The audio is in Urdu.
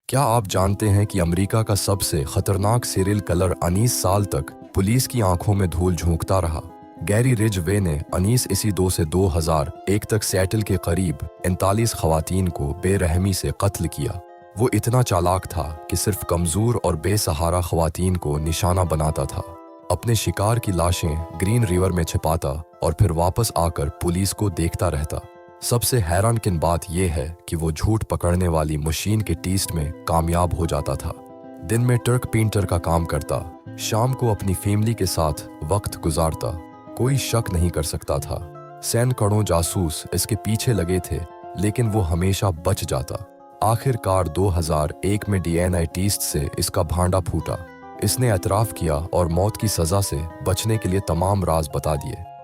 کیا آپ جانتے ہیں کہ امریکہ کا سب سے خطرناک سیریل کلر 19 سال تک پولیس کی آنکھوں میں دھول جھونکتا رہا؟ گیری رج وے نے 19 سے 2001 تک سیٹل کے قریب 39 خواتین کو بے رحمی سے قتل کیا۔ وہ اتنا چالاک تھا کہ صرف کمزور اور بے سہارا خواتین کو نشانہ بناتا تھا، اپنے شکار کی لاشیں گرین ریور میں چھپاتا اور پھر واپس آ کر پولیس کو دیکھتا رہتا۔ سب سے حیران کن بات یہ ہے کہ وہ جھوٹ پکڑنے والی مشین کے ٹیسٹ میں کامیاب ہو جاتا تھا۔ دن میں ٹرک پینٹر کا کام کرتا، شام کو اپنی فیملی کے ساتھ وقت گزارتا۔ کوئی شک نہیں کر سکتا تھا۔ سینکڑوں جاسوس اس کے پیچھے لگے تھے، لیکن وہ ہمیشہ بچ جاتا۔ آخر کار 2001 میں DNA ٹیسٹ سے اس کا بھانڈا پھوٹا۔ اس نے اعتراف کیا اور موت کی سزا سے بچنے کے لیے تمام راز بتا دیے۔